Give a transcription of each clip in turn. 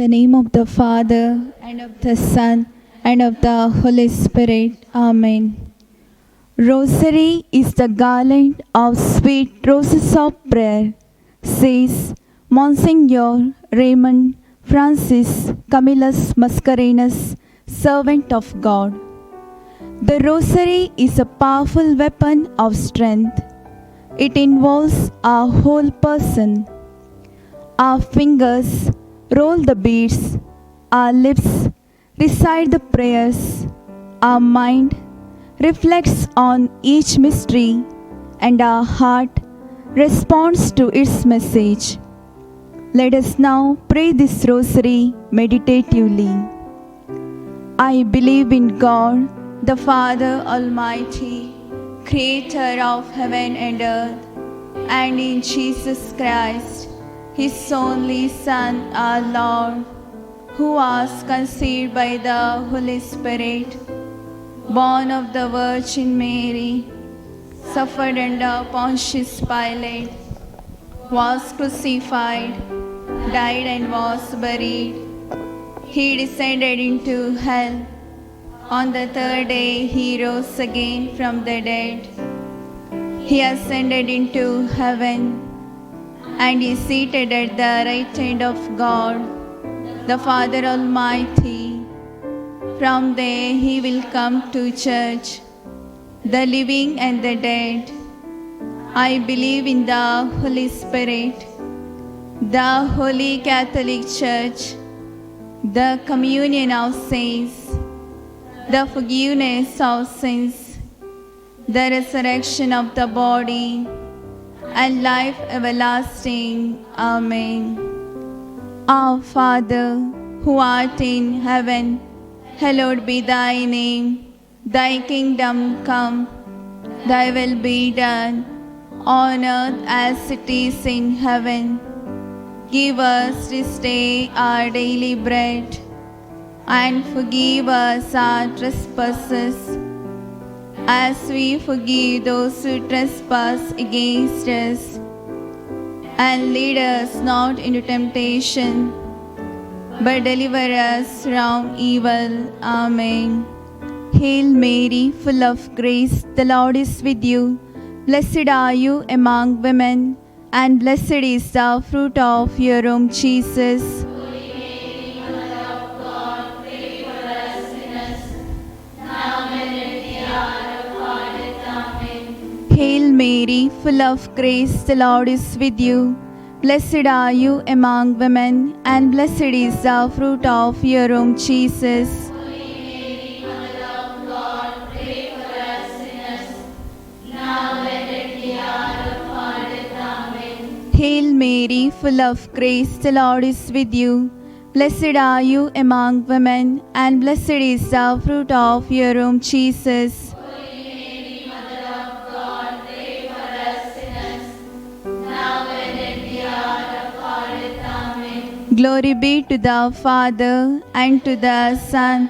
the name of the Father, and of the Son, and of the Holy Spirit. Amen. Rosary is the garland of sweet roses of prayer, says Monsignor Raymond Francis Camillus Mascarenhas, servant of God. The Rosary is a powerful weapon of strength. It involves our whole person. Our fingers roll the beads, our lips recite the prayers, our mind reflects on each mystery, and our heart responds to its message. Let us now pray this Rosary meditatively. I believe in God, the Father Almighty, Creator of heaven and earth, and in Jesus Christ, His only Son, our Lord, who was conceived by the Holy Spirit, born of the Virgin Mary, suffered under Pontius Pilate, was crucified, died and was buried. He descended into hell. On the third day he rose again from the dead. He ascended into heaven and is seated at the right hand of God, the Father Almighty. From there he will come to judge the living and the dead. I believe in the Holy Spirit, the Holy Catholic Church, the communion of saints, the forgiveness of sins, the resurrection of the body, and life everlasting. Amen. Our Father, who art in heaven, hallowed be thy name. Thy kingdom come, thy will be done, on earth as it is in heaven. Give us this day our daily bread, and forgive us our trespasses, as we forgive those who trespass against us. And lead us not into temptation, but deliver us from evil. Amen. Hail Mary, full of grace, the Lord is with you. Blessed are you among women, and blessed is the fruit of your womb, Jesus. Hail Mary, full of grace, the Lord is with you. Blessed are you among women, and blessed is the fruit of your womb, Jesus. Hail Mary, full of grace, the Lord is with you. Blessed are you among women, and blessed is the fruit of your womb, Jesus. Glory be to the Father, and to the Son,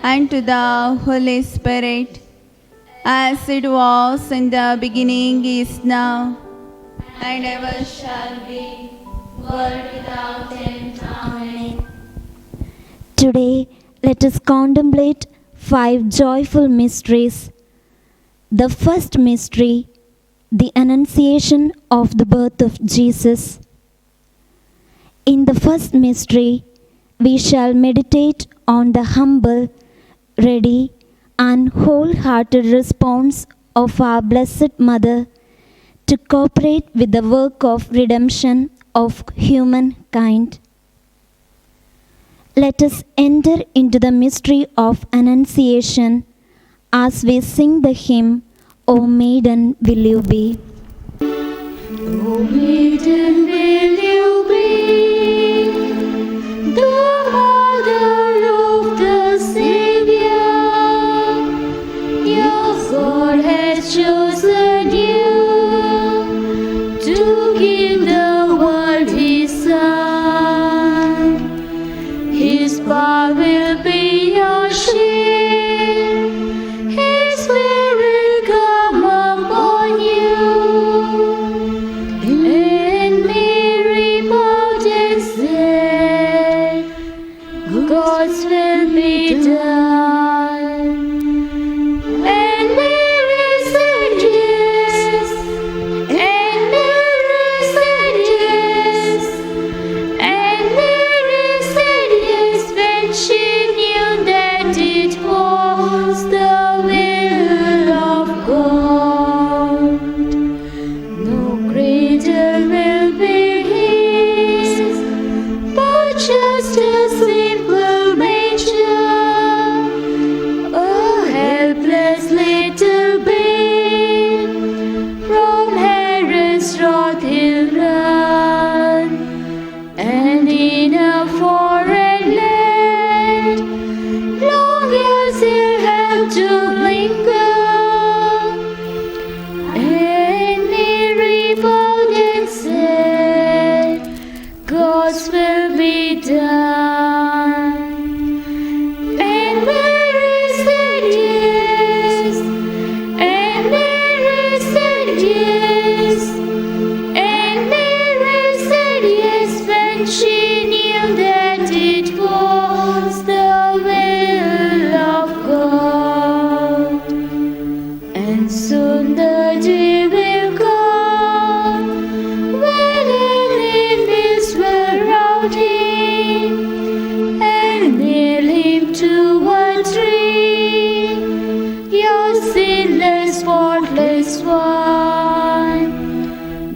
and to the Holy Spirit, as it was in the beginning, is now, and ever shall be, world without end. Amen. Today, let us contemplate 5 joyful mysteries. The first mystery, the Annunciation of the birth of Jesus. In the first mystery, we shall meditate on the humble, ready, and wholehearted response of our Blessed Mother to cooperate with the work of redemption of humankind. Let us enter into the mystery of Annunciation as we sing the hymn, O Maiden, Will You Be? O Maiden, will you be the mother of the Savior? Your God has chosen you to give the world His Son. His power will be your shield, His will come upon you, and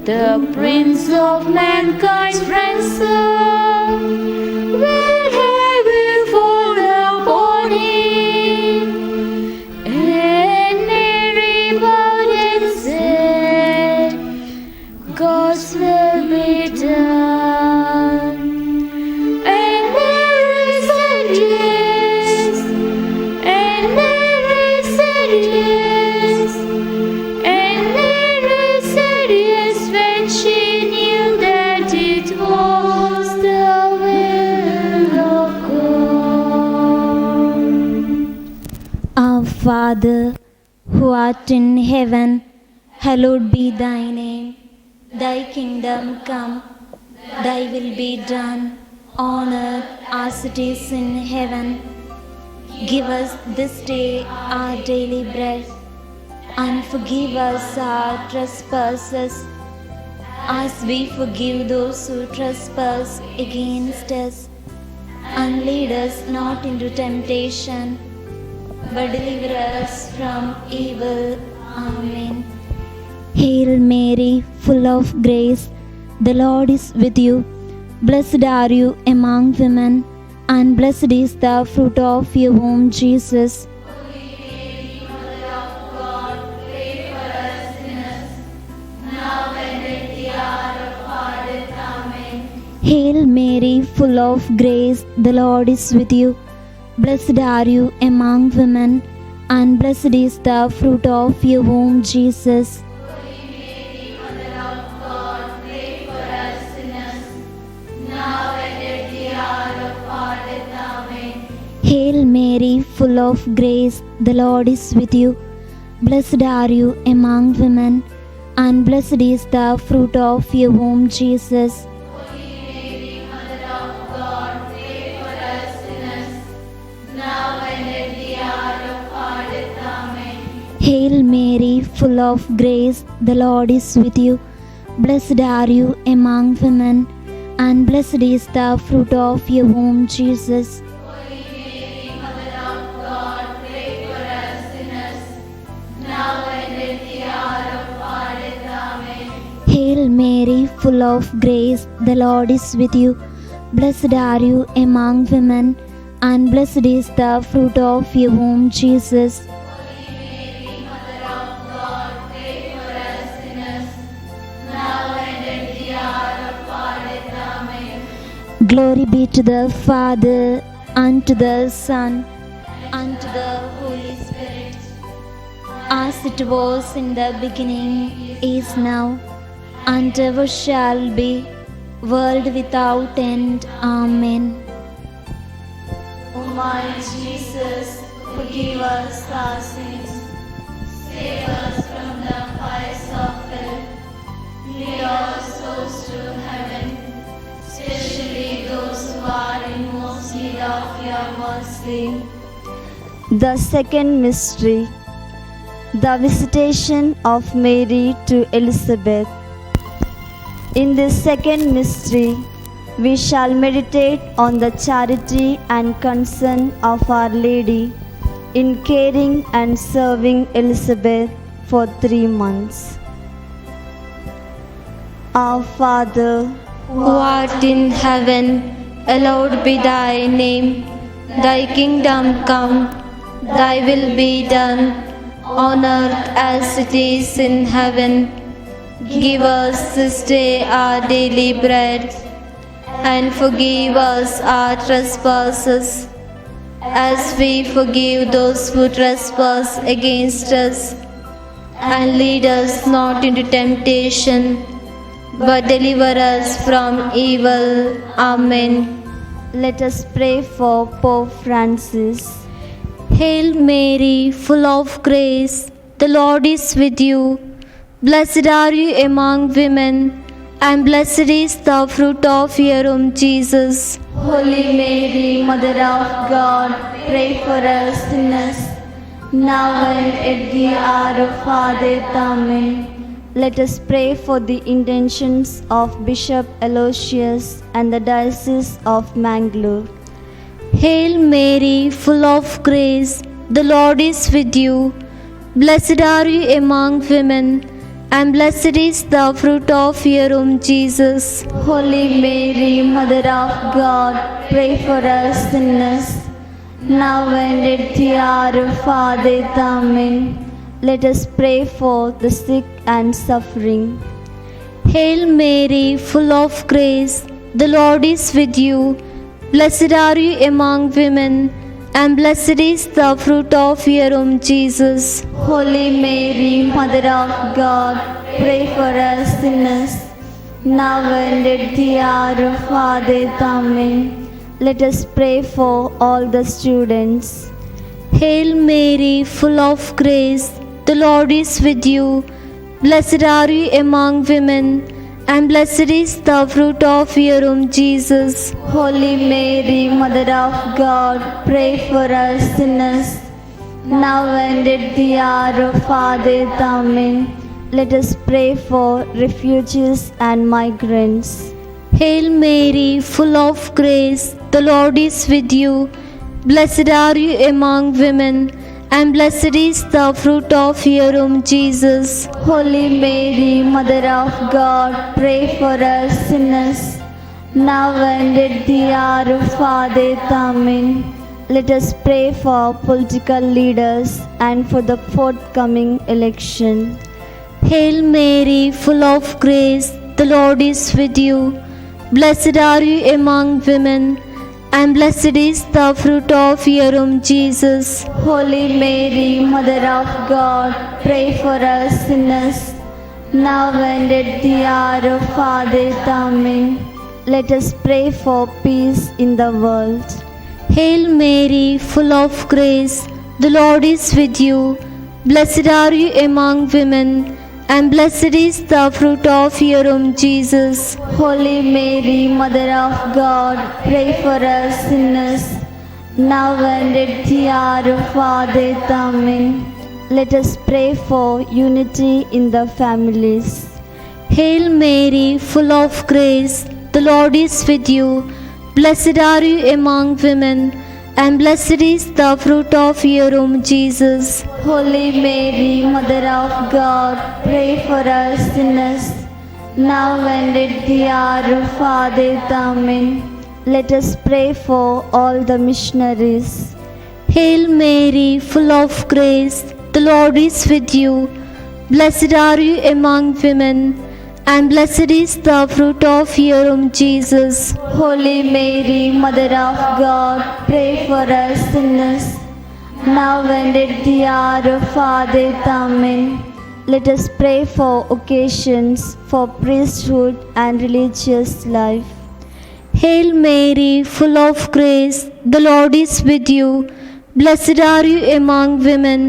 the Prince of Mankind's ransom, will heaven fall upon him. And Mary bowed and said, God's will be done. And Mary said yes, and Mary said yes, and Mary said yes when she knew that it was the will of God. Our Father, who art in heaven, hallowed be thy name. Thy kingdom come, thy will be done, on earth as it is in heaven. Give us this day our daily bread, and forgive us our trespasses, as we forgive those who trespass against us. And lead us not into temptation, but deliver us from evil. Amen. Hail Mary, full of grace, the Lord is with you. Blessed are you among women, and blessed is the fruit of your womb, Jesus. Hail Mary, full of grace, the Lord is with you. Blessed are you among women, and blessed is the fruit of your womb, Jesus. Hail Mary, full of grace, the Lord is with you. Blessed are you among women, and blessed is the fruit of your womb, Jesus. Hail Mary, full of grace, the Lord is with you. Blessed are you among women, and blessed is the fruit of your womb, Jesus. Hail Mary, full of grace, the Lord is with you. Blessed are you among women, and blessed is the fruit of your womb, Jesus. Glory be to the Father, and to the Son, and to the Holy Spirit, as it was in the beginning, is now, and ever shall be, world without end. Amen. O my Jesus, forgive us our sins, save us from the fires of hell, lead all souls to heaven, especially those who are in most need of your mercy. The second mystery, the visitation of Mary to Elizabeth. In this second mystery, we shall meditate on the charity and concern of Our Lady in caring and serving Elizabeth for 3 months. Our Father, Who art in heaven, hallowed be thy name. Thy kingdom come, thy will be done, on earth as it is in heaven. Give us this day our daily bread, and forgive us our trespasses, as we forgive those who trespass against us. And lead us not into temptation, but deliver us from evil. Amen. let us pray for Pope Francis. Hail Mary, full of grace, the Lord is with you. Blessed are you among women, and blessed is the fruit of your womb, Jesus. Holy Mary, Mother of God, pray for us sinners, now and at the hour of our death. Amen. Let us pray for the intentions of Bishop Aloysius and the Diocese of Mangalore. Hail Mary, full of grace, the Lord is with you. Blessed are you among women, and blessed is the fruit of your womb, Jesus. Holy Mary, Mother of God, pray for us sinners, now and at the hour of our death. Amen. Let us pray for the sick and suffering. Hail Mary, full of grace, the Lord is with you. Blessed are you among women, and blessed is the fruit of your womb, Jesus. Holy Mary, Mother of God, pray for us sinners, now and at the hour of our death. Amen. Let us pray for all the students. Hail Mary, full of grace, the Lord is with you. Blessed are you among women, and blessed is the fruit of your womb, Jesus. Holy Mary, Mother of God, pray for us sinners, now and at the hour of our death. Amen. Let us pray for refugees and migrants. Hail Mary, full of grace, the Lord is with you. Blessed are you among women, and blessed is the fruit of your womb, Jesus. Holy Mary, Mother of God, pray for us sinners, now and at the hour of our death. Amen. Let us pray for political leaders and for the forthcoming election. Hail Mary, full of grace, the Lord is with you. Blessed are you among women, and blessed is the fruit of your womb, Jesus. Holy Mary, Mother of God, pray for us sinners, now and at the hour of our death. Amen. Let us pray for peace in the world. Hail Mary, full of grace, the Lord is with you. Blessed are you among women, and blessed is the fruit of your womb, Jesus. Holy Mary, Mother of God, pray for us sinners, now and at the hour of our death. Amen. Let us pray for unity in the families. Hail Mary, full of grace, the Lord is with you. Blessed are you among women, and blessed is the fruit of your womb, Jesus. Holy Mary, Mother of God, pray for us sinners, now and at the hour of our death. Amen. Let us pray for all the missionaries. Hail Mary, full of grace, the Lord is with you. Blessed are you among women, and blessed is the fruit of your womb, Jesus. Holy Mary, Mother of God, pray for us sinners, now and at the hour of our death. Amen. Let us pray for occasions for priesthood and religious life. Hail Mary, full of grace, the Lord is with you. Blessed are you among women,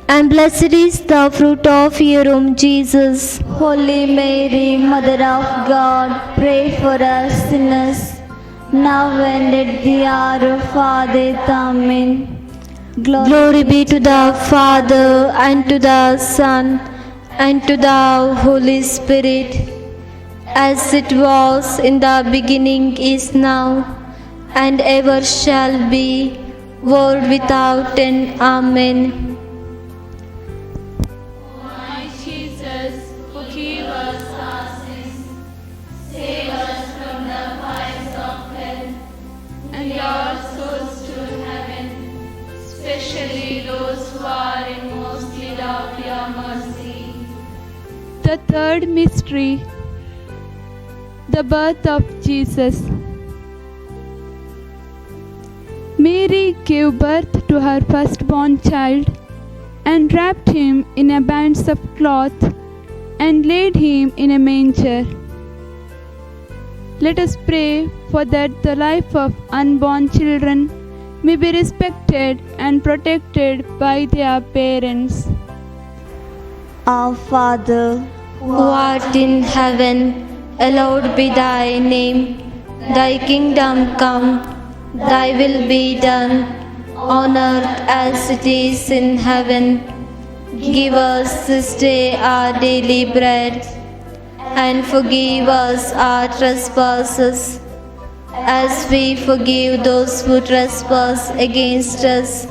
and blessed is the fruit of your womb, Jesus. Holy Mary, Mother of God, pray for us sinners, now and at the hour of our death. Amen. Glory be to the Father, and to the Son, and to the Holy Spirit, as it was in the beginning, is now, and ever shall be, world without end. Amen. My Jesus, forgive us our sins, save us from the fires of hell, and your souls to heaven, especially those who are in most need of your mercy. The third mystery, the birth of Jesus. Mary gave birth to her firstborn child and wrapped him in a bands of cloth and laid him in a manger. Let us pray for that the life of unborn children may be respected and protected by their parents. Our Father, Who art in heaven, hallowed be thy name. Thy kingdom come, thy will be done, on earth as it is in heaven. Give us this day our daily bread, and forgive us our trespasses, as we forgive those who trespass against us.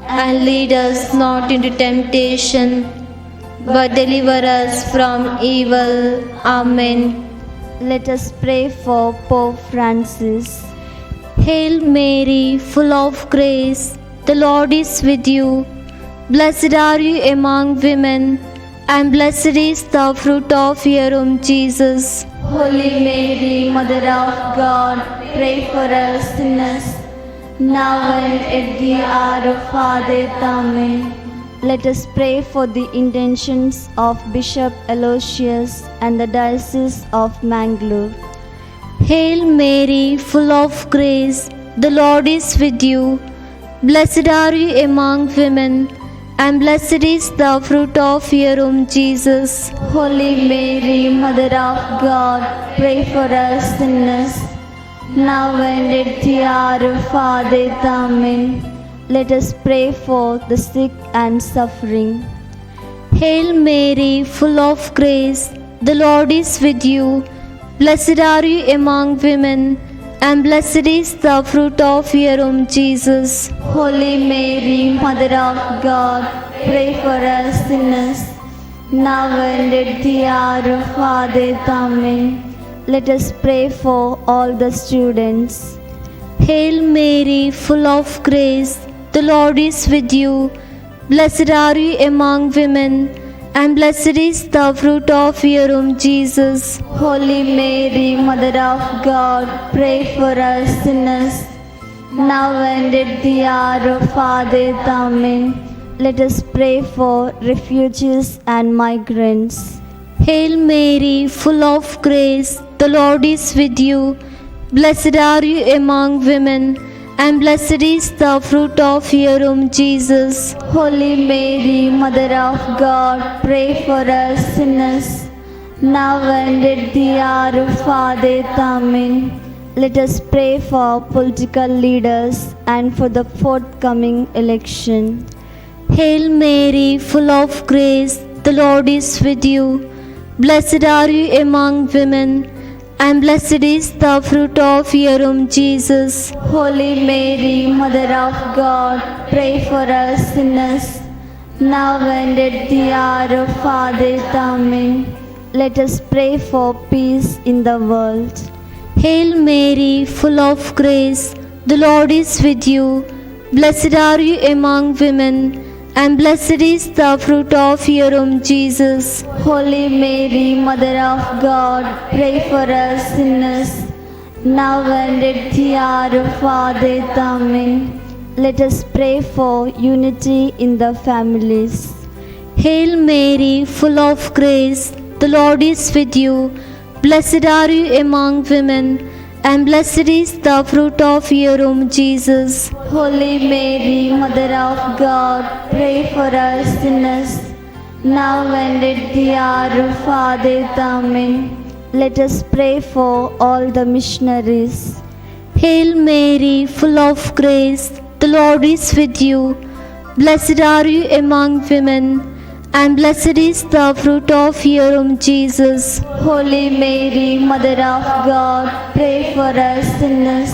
And lead us not into temptation, but deliver us from evil. Amen. Let us pray for Pope Francis. Hail Mary, full of grace, the Lord is with you. Blessed are you among women, and blessed is the fruit of your womb, Jesus. Holy Mary, Mother of God, pray for us sinners, now and at the hour of our death. Amen. Let us pray for the intentions of Bishop Aloysius and the Diocese of Mangalore. Hail Mary, full of grace, the Lord is with you. Blessed are you among women, and blessed is the fruit of your womb, Jesus. Holy Mary, Mother of God, pray for us sinners, now and at the hour of our death. Amen. Let us pray for the sick and suffering. Hail Mary, full of grace, the Lord is with you. Blessed are you among women, and blessed is the fruit of your womb, Jesus. Holy Mary, Mother of God, pray for us sinners, now and at the hour of our death. Amen. Let us pray for all the students. Hail Mary, full of grace, the Lord is with you. Blessed are you among women, and blessed is the fruit of your womb, Jesus. Holy Mary, Mother of God, pray for us sinners, now and at the hour of our death. Amen. Let us pray for refugees and migrants. Hail Mary, full of grace, the Lord is with you. Blessed are you among women, and blessed is the fruit of your womb, Jesus. Holy Mary, Mother of God, pray for us sinners, now and at the hour of our death. Amen. Let us pray for political leaders and for the forthcoming election. Hail Mary, full of grace, the Lord is with you. Blessed are you among women, and blessed is the fruit of your womb, Jesus. Holy Mary, Mother of God, pray for us sinners, now and at the hour of our death. Amen. Let us pray for peace in the world. Hail Mary, full of grace, the Lord is with you. Blessed are you among women, and blessed is the fruit of your womb, Jesus. Holy Mary, Mother of God, pray for us sinners, now and at the hour of our death. Amen. Let us pray for unity in the families. Hail Mary, full of grace, the Lord is with you. Blessed are you among women, and blessed is the fruit of your womb, Jesus. Holy Mary, Mother of God, pray for us sinners, now and at the hour of our death. Amen. Let us pray for all the missionaries. Hail Mary, full of grace, the Lord is with you. Blessed are you among women, and blessed is the fruit of your womb, Jesus. Holy Mary, Mother of God, pray for us sinners,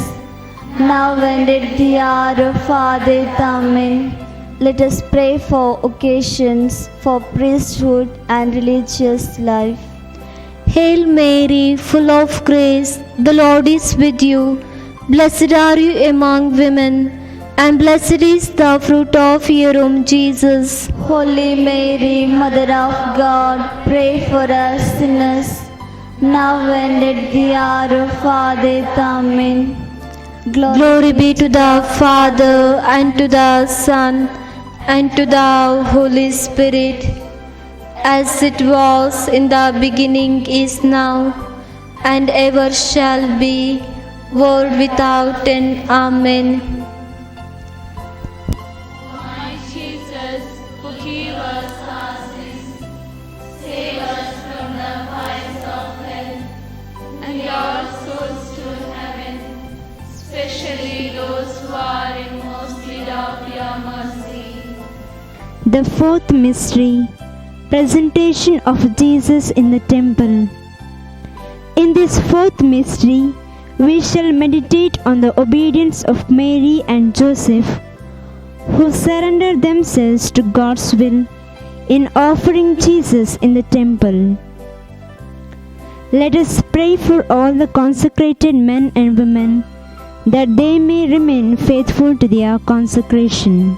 now and at the hour of our death. Amen. Let us pray for occasions for priesthood and religious life. Hail Mary, full of grace, the Lord is with you. Blessed are you among women, and blessed is the fruit of your womb, Jesus. Holy Mary, Mother of God, pray for us sinners, now and at the hour of our death. Amen. Glory be to the Father, and to the Son, and to the Holy Spirit, as it was in the beginning, is now, and ever shall be, world without end. Amen. My Jesus, forgive us our sins, save us from the fires of hell, and your souls to heaven, especially those who are in most need of your mercy. The fourth mystery, presentation of Jesus in the temple. In this fourth mystery, we shall meditate on the obedience of Mary and Joseph, who surrendered themselves to God's will in offering Jesus in the temple. Let us pray for all the consecrated men and women that they may remain faithful to their consecration.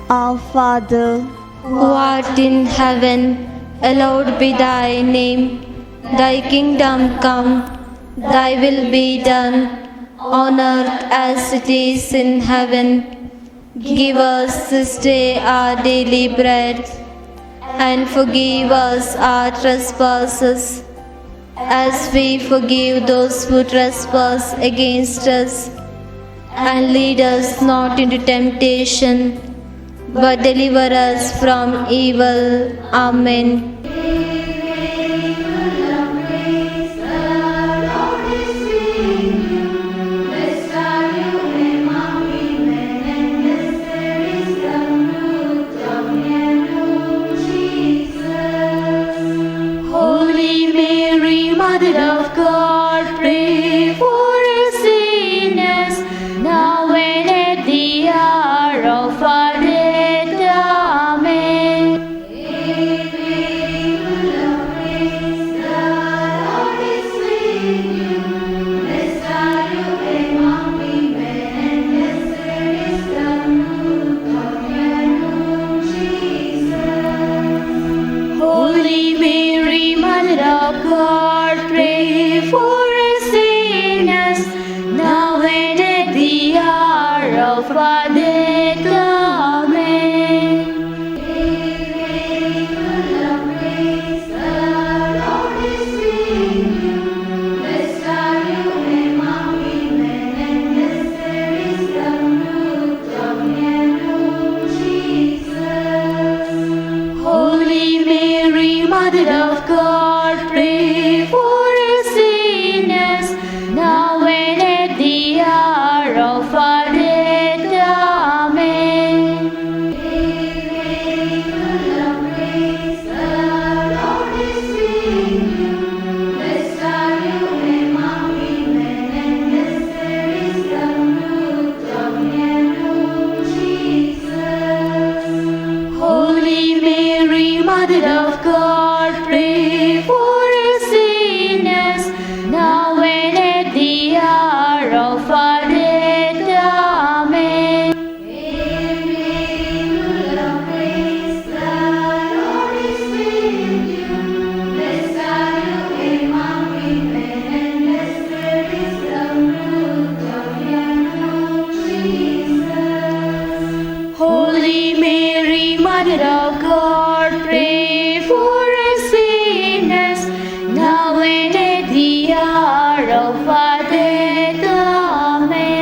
Our Father, who art in heaven, hallowed be thy name. Thy kingdom come, thy will be done, on earth as it is in heaven. Give us this day our daily bread, and forgive us our trespasses, as we forgive those who trespass against us. And lead us not into temptation, but deliver us from evil. Amen. Holy Mary, Mother of God, pray for us sinners, now and at the hour of our death. Amen. Holy Mary, Mother of God, pray for us sinners, now and at the hour of our death. Amen. Holy Mary, Mother of God, pray for us sinners, now and at the hour of our death. Amen. Holy Mary, Mother of God, pray for us sinners, now and at the hour of our death. Amen. Holy Mary, Mother of God, pray for us sinners, now and at the hour of our death. Amen.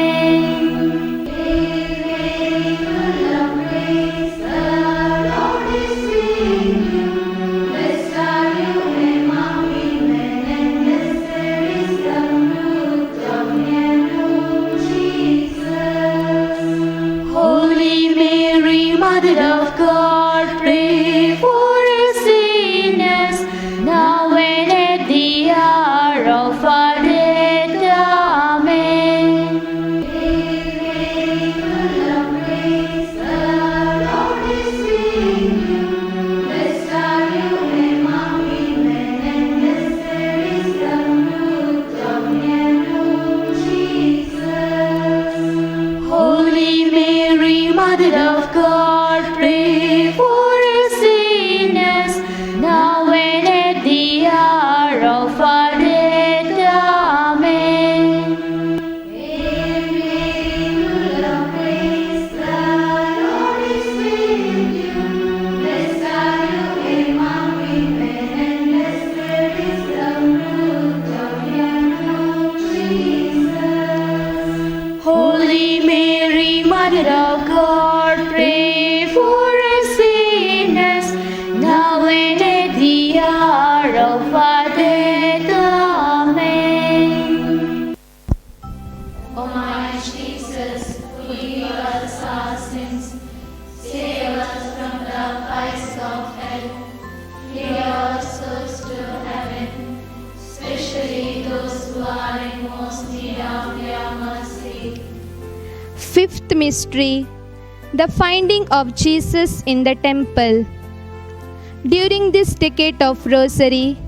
Holy Mary, Mother of God, pray for us sinners, now and at the hour of our death. Amen. Holy Mary, Mother of God, pray for us sinners, now and at the hour of our death. Amen. Holy Mary, Mother of God, pray for us sinners, now and at the hour of our death. Amen. O my Jesus, forgive us our sins, save us from the fires of hell, lead our souls to heaven, especially those who are in most need of your mercy. Fifth mystery, the finding of Jesus in the temple. During this decade of Rosary,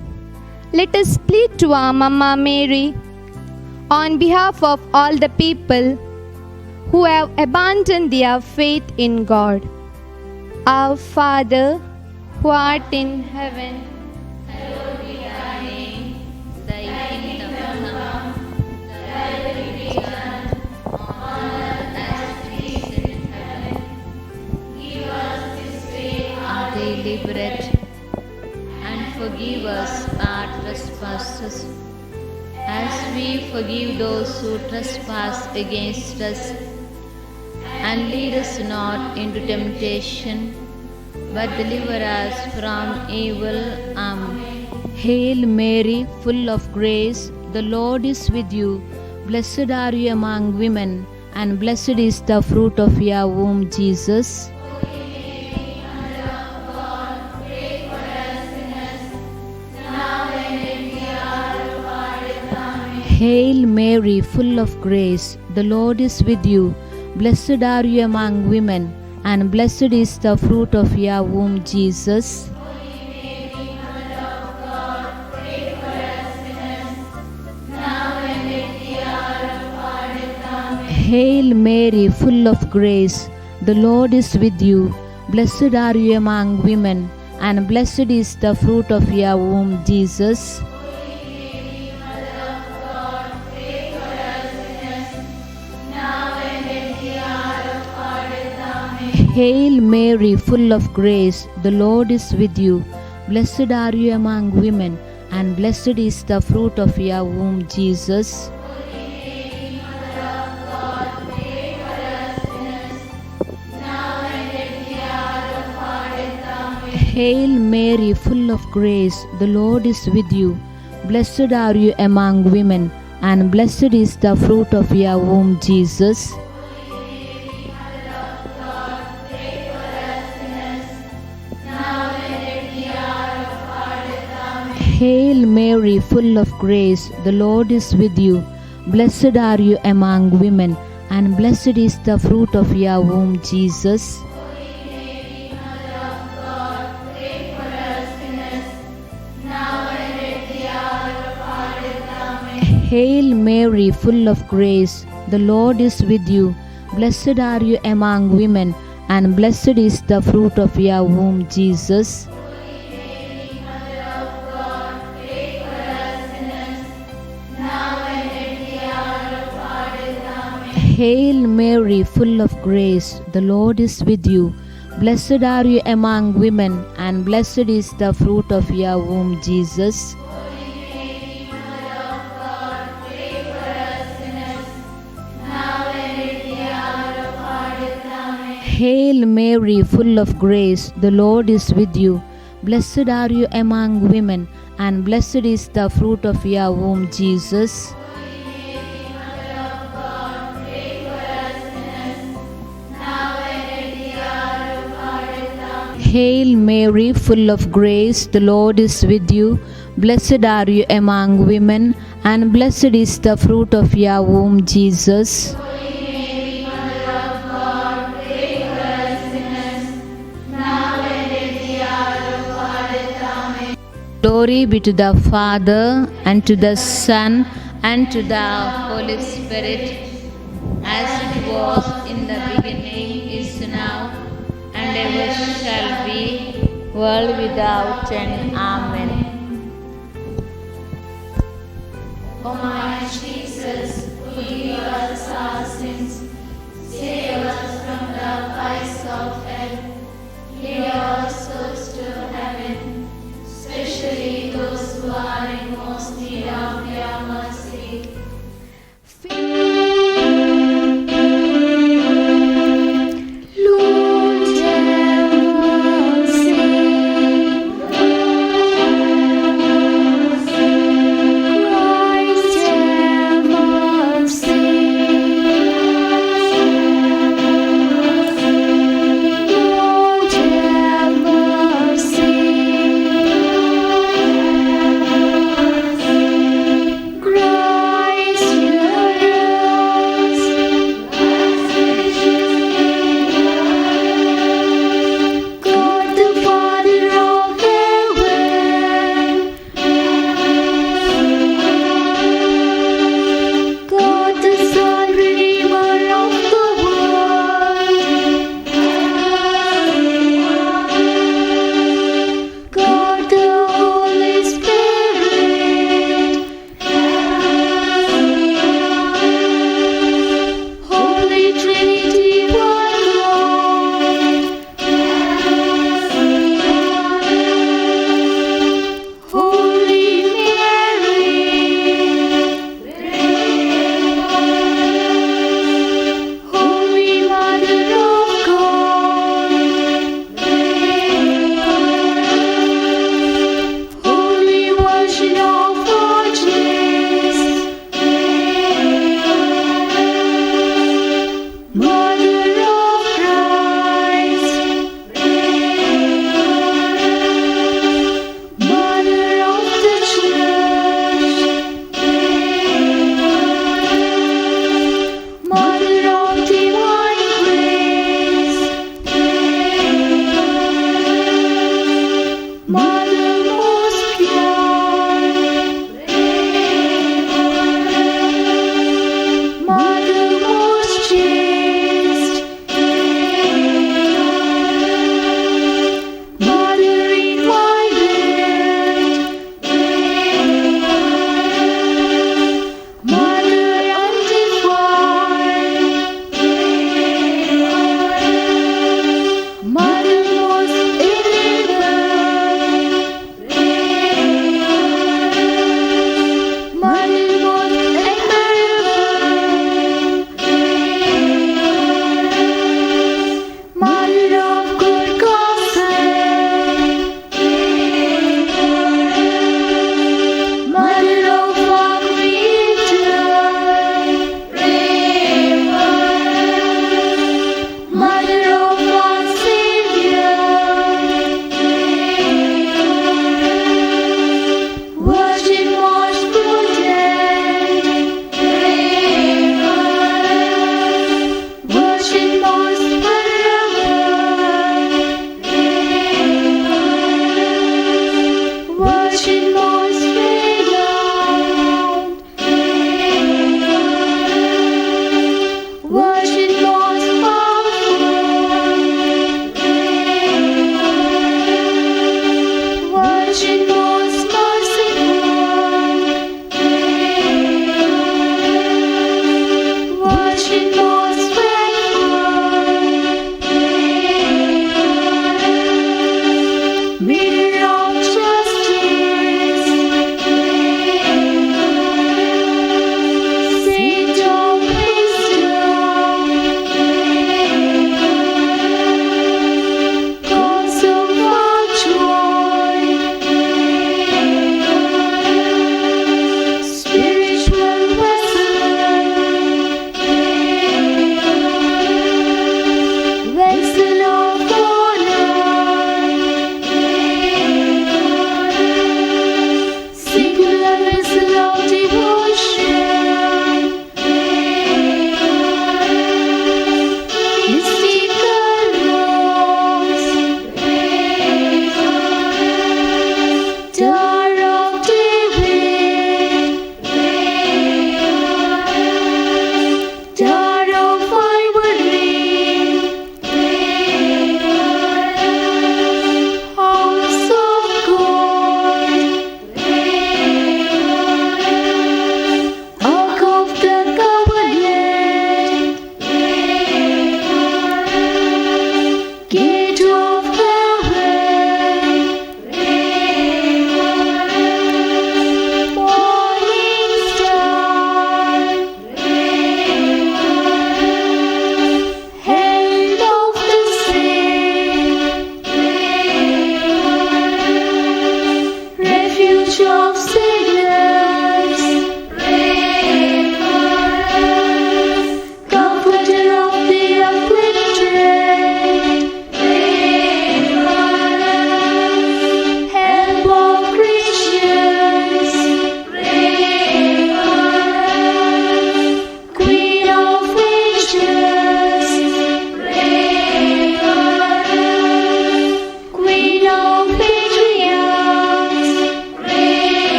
let us plead to our Mama Mary on behalf of all the people who have abandoned their faith in God. Our Father, who art in heaven, Hallowed be thy name, thy kingdom come, thy will be done on earth as it is in heaven. Give us this day our daily bread, and forgive us our trespasses, as we forgive those who trespass against us. And lead us not into temptation, but deliver us from evil. Amen. Hail Mary, full of grace, the Lord is with you. Blessed are you among women, and blessed is the fruit of your womb, Jesus. Hail Mary, full of grace, the Lord is with you. Blessed are you among women, and blessed is the fruit of your womb, Jesus. Hail Mary, full of grace, the Lord is with you. Blessed are you among women, and blessed is the fruit of your womb, Jesus. Hail Mary, full of grace, the Lord is with you. Blessed are you among women, and blessed is the fruit of your womb, Jesus. Hail Mary, full of grace, the Lord is with you. Blessed are you among women, and blessed is the fruit of your womb, Jesus. Hail Mary, full of grace, the Lord is with you. Blessed are you among women, and blessed is the fruit of your womb, Jesus. Hail Mary, full of grace, the Lord is with you. Blessed are you among women, and blessed is the fruit of your womb, Jesus. Hail Mary, full of grace, the Lord is with you. Blessed are you among women, and blessed is the fruit of your womb, Jesus. Hail Mary, full of grace, the Lord is with you. Blessed are you among women, and blessed is the fruit of your womb, Jesus. Hail Mary, full of grace, the Lord is with you. Blessed are you among women, and blessed is the fruit of your womb, Jesus. Glory be to the Father, and to the Son, and to the Holy Spirit, as it was in the beginning, is now, and ever shall be, world without end. Amen. O my Jesus, forgive us our sins, save us from the fires of hell, lead our souls to heaven, especially those who are in most need of your mercy. Lord, have mercy. Christ, have mercy. Lord, have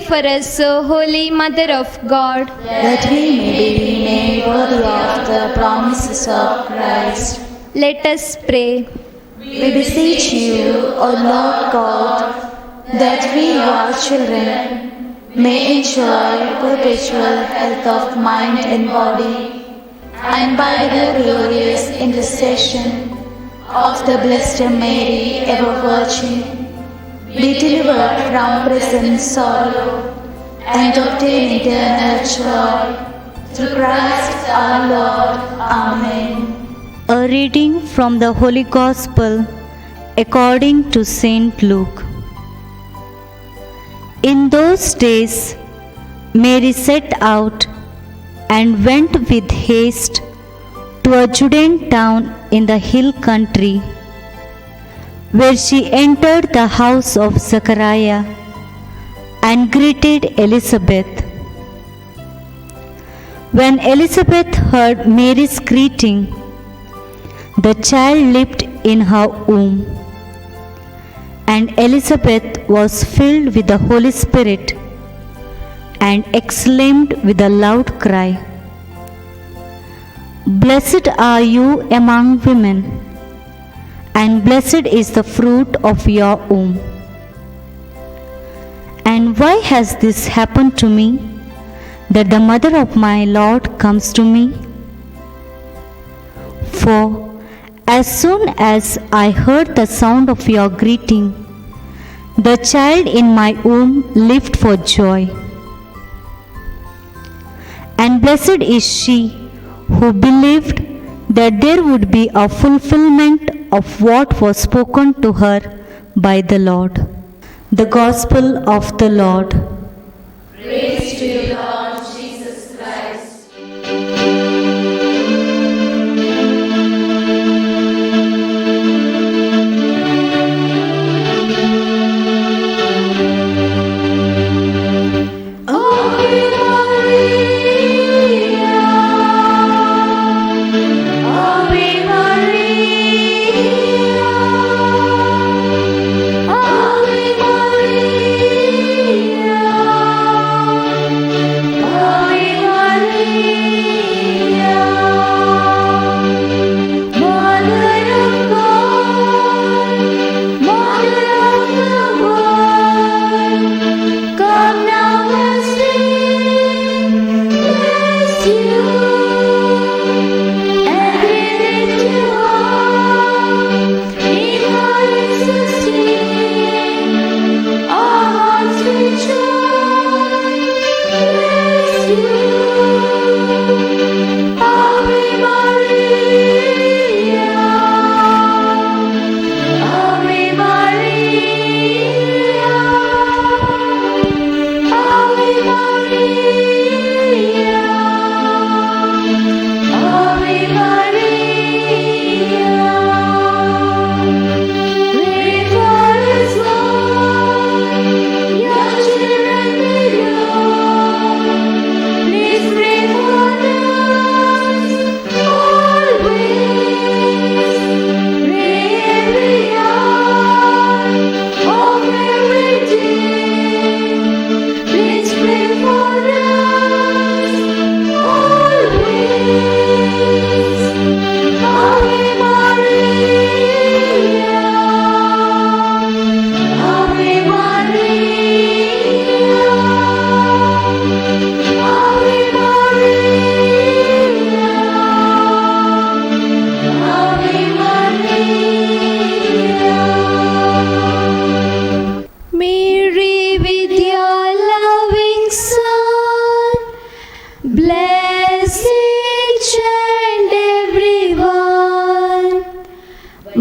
for us, O Holy Mother of God, that we may be made worthy of the promises of Christ. let us pray. We beseech you, O Lord God, that we, your children, may enjoy perpetual health of mind and body, and by the glorious intercession of the Blessed Mary, ever Virgin, be delivered from present sorrow and obtain eternal joy. Through Christ our Lord. Amen. A reading from the Holy Gospel according to Saint Luke. In those days, Mary set out and went with haste to a Judean town in the hill country, where she entered the house of Zechariah and greeted Elizabeth. When Elizabeth heard Mary's greeting, the child leaped in her womb, and Elizabeth was filled with the Holy Spirit and exclaimed with a loud cry, "Blessed are you among women, and blessed is the fruit of your womb. And why has this happened to me, that the mother of my Lord comes to me? For as soon as I heard the sound of your greeting, the child in my womb leaped for joy. And blessed is she who believed that there would be a fulfillment of what was spoken to her by the Lord." The Gospel of the Lord. Praise to you, Lord Jesus Christ.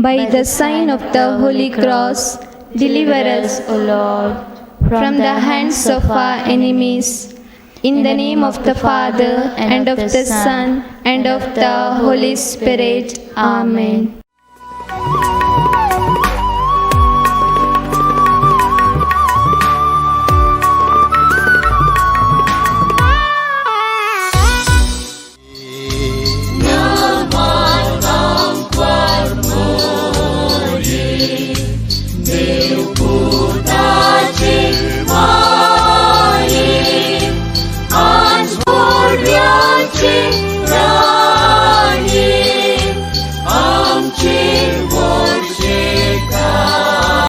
By the sign of the Holy Cross, deliver us, O Lord, from the hands of our enemies. In the name of the Father, and of the Son, and of the Holy Spirit. Amen.